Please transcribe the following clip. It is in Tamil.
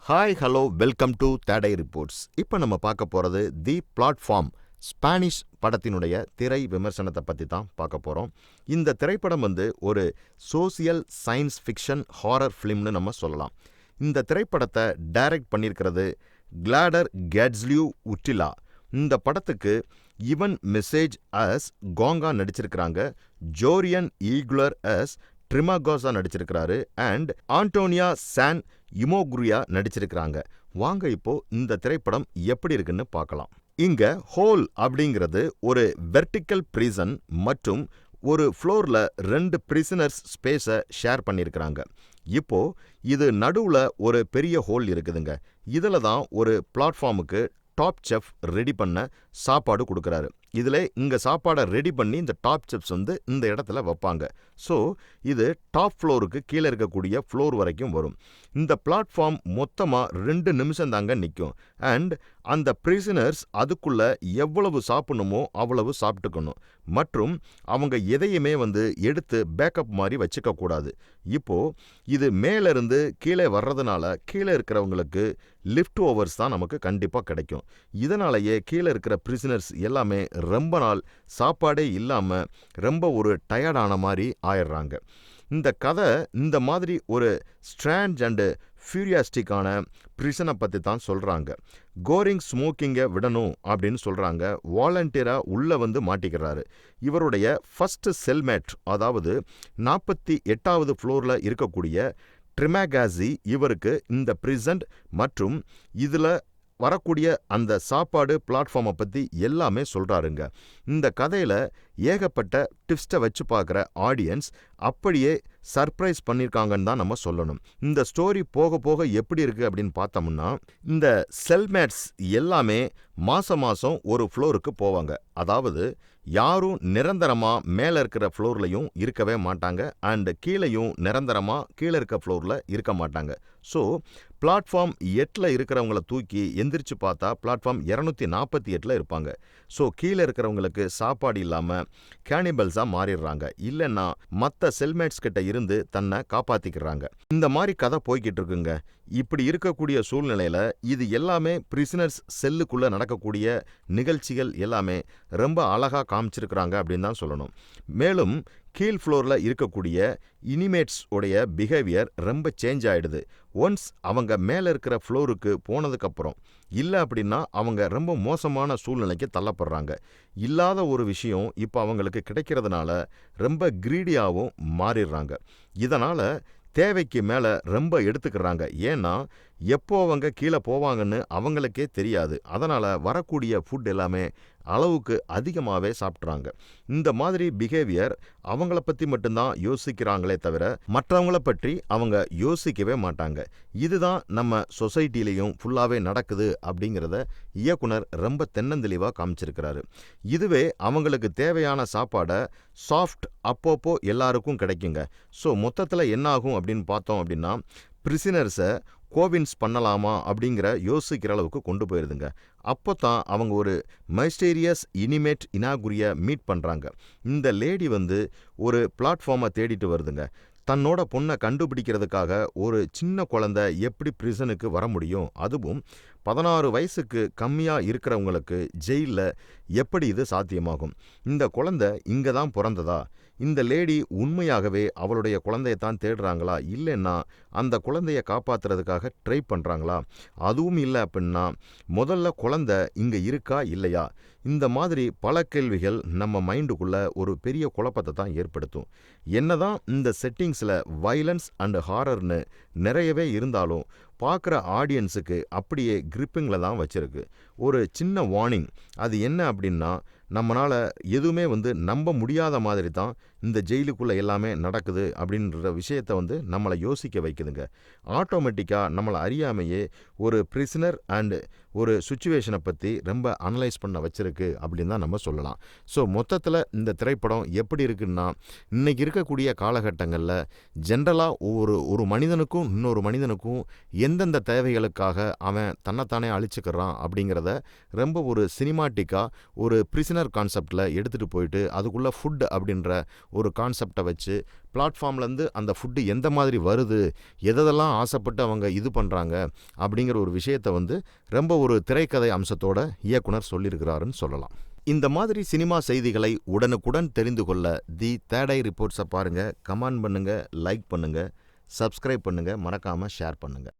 ஹாய் ஹலோ வெல்கம் டு தேடை ரிப்போர்ட்ஸ். இப்போ நம்ம பார்க்க போகிறது தி பிளாட்ஃபார்ம் ஸ்பானிஷ் படத்தினுடைய திரை விமர்சனத்தை பற்றி தான் பார்க்க போகிறோம். இந்த திரைப்படம் ஒரு சோசியல் சயின்ஸ் ஃபிக்ஷன் ஹாரர் ஃபிலிம்னு நம்ம சொல்லலாம். இந்த திரைப்படத்தை டைரக்ட் பண்ணியிருக்கிறது கிளாடர் கேட்ஸ்லியூ உட்டிலா. இந்த படத்துக்கு இவன் மெசேஜ் அஸ் கோங்கா நடிச்சிருக்கிறாங்க, ஜோரியன் ஈகுலர் அஸ் ட்ரிமாகோசா நடிச்சிருக்கிறாரு அண்ட் ஆண்டோனியா சான் இமோகுரியா நடிச்சிருக்கிறாங்க. வாங்க இப்போ இந்த திரைப்படம் எப்படி இருக்குன்னு பார்க்கலாம். இங்க ஹோல் அப்படிங்கிறது ஒரு வெர்டிக்கல் பிரிசன் மற்றும் ஒரு ஃப்ளோர்ல 2 பிரிசனர்ஸ் ஸ்பேஸை ஷேர் பண்ணியிருக்கிறாங்க. இப்போ இது நடுவுல ஒரு பெரிய ஹோல் இருக்குதுங்க. இதுல தான் ஒரு பிளாட்ஃபார்முக்கு டாப் செஃப் ரெடி பண்ண சாப்பாடு கொடுக்குறாரு. இதில் இங்கே சாப்பாடை ரெடி பண்ணி இந்த டாப் செஃப்ஸ் இந்த இடத்துல வைப்பாங்க. ஸோ இது டாப் ஃப்ளோருக்கு கீழே இருக்கக்கூடிய ஃப்ளோர் வரைக்கும் வரும். இந்த பிளாட்ஃபார்ம் மொத்தமாக 2 நிமிஷம் தாங்க நிற்கும். அண்ட் அந்த பிரிசனர்ஸ் அதுக்குள்ள எவ்வளவு சாப்பிடணுமோ அவ்வளவு சாப்பிட்டுக்கணும். மற்றும் அவங்க எதையுமே எடுத்து பேக்கப் மாதிரி வச்சுக்க கூடாது. இப்போ இது மேலிருந்து கீழே வர்றதுனால கீழே இருக்கிறவங்களுக்கு லிஃப்ட் ஓவர்ஸ் தான் நமக்கு கண்டிப்பாக கிடைக்கும். இதனாலேயே கீழே இருக்கிற பிரிசனர்ஸ் எல்லாமே ரொம்ப நாள் சாப்பாடே இல்லாமல் ரொம்ப ஒரு டயர்டான மாதிரி ஆயிடுறாங்க. இந்த கதை இந்த மாதிரி ஒரு ஸ்ட்ராண்ட் அண்டு ஃபியூரியாஸ்டிக்கான பிரிசனை பற்றி தான் சொல்கிறாங்க. கோரிங் ஸ்மோக்கிங்கை விடணும் அப்படின்னு சொல்கிறாங்க. வாலண்டியராக உள்ளே மாட்டிக்கிறாரு. இவருடைய ஃபர்ஸ்ட் செல்மேட், அதாவது 48வது ஃப்ளோரில் இருக்கக்கூடிய ட்ரிமாகாசி இவருக்கு இந்த பிரிசன்ட் மற்றும் இதில் வரக்கூடிய அந்த சாப்பாடு பிளாட்ஃபார்மை பற்றி எல்லாமே சொல்கிறாருங்க. இந்த கதையில் ஏகப்பட்ட ட்விஸ்ட்டை வச்சு பார்க்குற ஆடியன்ஸ் அப்படியே சர்ப்ரைஸ் பண்ணியிருக்காங்கன்னு தான் நம்ம சொல்லணும். இந்த ஸ்டோரி போக போக எப்படி இருக்குது அப்படின்னு பார்த்தோம்னா, இந்த செல்மேட்ஸ் எல்லாமே மாதம் ஒரு ஃப்ளோருக்கு போவாங்க. அதாவது யாரும் நிரந்தரமாக மேலே இருக்கிற ஃப்ளோர்லையும் இருக்கவே மாட்டாங்க அண்ட் கீழேயும் நிரந்தரமாக கீழே இருக்க ஃப்ளோரில் இருக்க மாட்டாங்க. ஸோ பிளாட்ஃபார்ம் 8ல் இருக்கிறவங்கள தூக்கி எந்திரிச்சு பார்த்தா பிளாட்ஃபார்ம் 248ல் இருப்பாங்க. ஸோ கீழே இருக்கிறவங்களுக்கு சாப்பாடு இல்லாமல் கேனிபல்ஸாக மாறிடுறாங்க. இல்லைன்னா மற்ற செல்மேட்ஸ் கிட்ட இருந்து தன்னை காப்பாற்றிக்கிறாங்க. இந்த மாதிரி கதை போய்கிட்டு இருக்குங்க. இப்படி இருக்கக்கூடிய சூழ்நிலையில் இது எல்லாமே பிரிசனர்ஸ் செல்லுக்குள்ளே நடக்கக்கூடிய நிகழ்ச்சிகள் எல்லாமே ரொம்ப அழகாக காமிச்சிருக்கிறாங்க அப்படின்னு தான் சொல்லணும். மேலும் கீழ் ஃப்ளோரில் இருக்கக்கூடிய இனிமேட்ஸ் உடைய பிஹேவியர் ரொம்ப சேஞ்ச் ஆகிடுது ஒன்ஸ் அவங்க மேலே இருக்கிற ஃப்ளோருக்கு போனதுக்கப்புறம். இல்லை அப்படின்னா அவங்க ரொம்ப மோசமான சூழ்நிலைக்கு தள்ளப்படுறாங்க. இல்லாத ஒரு விஷயம் இப்போ அவங்களுக்கு கிடைக்கிறதுனால ரொம்ப கிரீடியாகவும் மாறிடுறாங்க. இதனால் தேவைக்கு மேலே ரொம்ப எடுத்துக்கிறாங்க. ஏன்னா எப்போ அவங்க கீழே போவாங்கன்னு அவங்களுக்கே தெரியாது. அதனால் வரக்கூடிய ஃபுட் எல்லாமே அளவுக்கு அதிகமாகவே சாப்பிட்றாங்க. இந்த மாதிரி பிஹேவியர் அவங்கள பற்றி மட்டும்தான் யோசிக்கிறாங்களே தவிர மற்றவங்கள பற்றி அவங்க யோசிக்கவே மாட்டாங்க. இதுதான் நம்ம சொசைட்டிலையும் ஃபுல்லாகவே நடக்குது அப்படிங்கிறத இயக்குனர் ரொம்ப தென்னந்தெளிவாக காமிச்சிருக்கிறாரு. இதுவே அவங்களுக்கு தேவையான சாப்பாடை சாஃப்ட் அப்பப்போ எல்லாருக்கும் கிடைக்குங்க. ஸோ மொத்தத்தில் என்ன ஆகும் அப்படின்னு பார்த்தோம் அப்படின்னா, பிரிசனர்ஸை கோவின்ஸ் பண்ணலாமா அப்படிங்கிற யோசிக்கிற அளவுக்கு கொண்டு போயிருதுங்க. அப்போ தான் அவங்க ஒரு மைஸ்டீரியஸ் இனிமேட் இனாகுரியை மீட் பண்ணுறாங்க. இந்த லேடி ஒரு பிளாட்ஃபார்மை தேடிட்டு வருதுங்க. தன்னோட பொண்ணை கண்டுபிடிக்கிறதுக்காக ஒரு சின்ன குழந்தை எப்படி பிரிசனுக்கு வர முடியும், அதுவும் 16 வயசுக்கு கம்மியாக இருக்கிறவங்களுக்கு ஜெயிலில் எப்படி இது சாத்தியமாகும்? இந்த குழந்தை இங்கே தான் பிறந்ததா? இந்த லேடி உண்மையாகவே அவளுடைய குழந்தையத்தான் தேடுறாங்களா? இல்லைன்னா அந்த குழந்தைய காப்பாற்றுறதுக்காக ட்ரை பண்ணுறாங்களா? அதுவும் இல்லை அப்படின்னா முதல்ல குழந்தை இங்கே இருக்கா இல்லையா? இந்த மாதிரி பல கேள்விகள் நம்ம மைண்டுக்குள்ளே ஒரு பெரிய குழப்பத்தை தான் ஏற்படுத்தும். என்னதான் இந்த செட்டிங்ஸில் வயலன்ஸ் அண்ட் ஹாரர்னு நிறையவே இருந்தாலும் பார்க்குற ஆடியன்ஸுக்கு அப்படியே கிரிப்பிங்கில் தான் வச்சுருக்கு. ஒரு சின்ன வார்னிங், அது என்ன அப்படின்னா, நம்மளால் எதுவுமே நம்ப முடியாத மாதிரி தான் இந்த ஜெயிலுக்குள்ளே எல்லாமே நடக்குது அப்படின்ற விஷயத்தை நம்மளை யோசிக்க வைக்குதுங்க. ஆட்டோமேட்டிக்காக நம்மளை அறியாமையே ஒரு பிரிசனர் அண்டு ஒரு சுச்சுவேஷனை பற்றி ரொம்ப அனலைஸ் பண்ண வச்சிருக்கு அப்படின்னு தான் நம்ம சொல்லலாம். ஸோ மொத்தத்தில் இந்த திரைப்படம் எப்படி இருக்குன்னா, இன்றைக்கி இருக்கக்கூடிய காலகட்டங்களில் ஜென்ரலாக ஒரு மனிதனுக்கும் இன்னொரு மனிதனுக்கும் எந்தெந்த தேவைகளுக்காக அவன் தன்னைத்தானே அழிச்சுக்கிறான் அப்படிங்கிறத ரொம்ப ஒரு சினிமாட்டிக்காக ஒரு பிரிசனர் கன்டெய்னர் கான்செப்டில் எடுத்துகிட்டு போயிட்டு அதுக்குள்ளே ஃபுட் அப்படின்ற ஒரு கான்செப்டை வச்சு பிளாட்ஃபார்ம்லேருந்து அந்த ஃபுட்டு எந்த மாதிரி வருது, எதெல்லாம் ஆசைப்பட்டு அவங்க இது பண்ணுறாங்க அப்படிங்கிற ஒரு விஷயத்தை வந்து ரொம்ப ஒரு திரைக்கதை அம்சத்தோட இயக்குனர் சொல்லியிருக்கிறாருன்னு சொல்லலாம். இந்த மாதிரி சினிமா செய்திகளை உடனுக்குடன் தெரிந்து கொள்ள தி தேர்ட் ஐ ரிப்போர்ட்ஸை பாருங்கள், கமெண்ட் பண்ணுங்கள், லைக் பண்ணுங்கள், சப்ஸ்கிரைப் பண்ணுங்கள், மறக்காமல் ஷேர் பண்ணுங்கள்.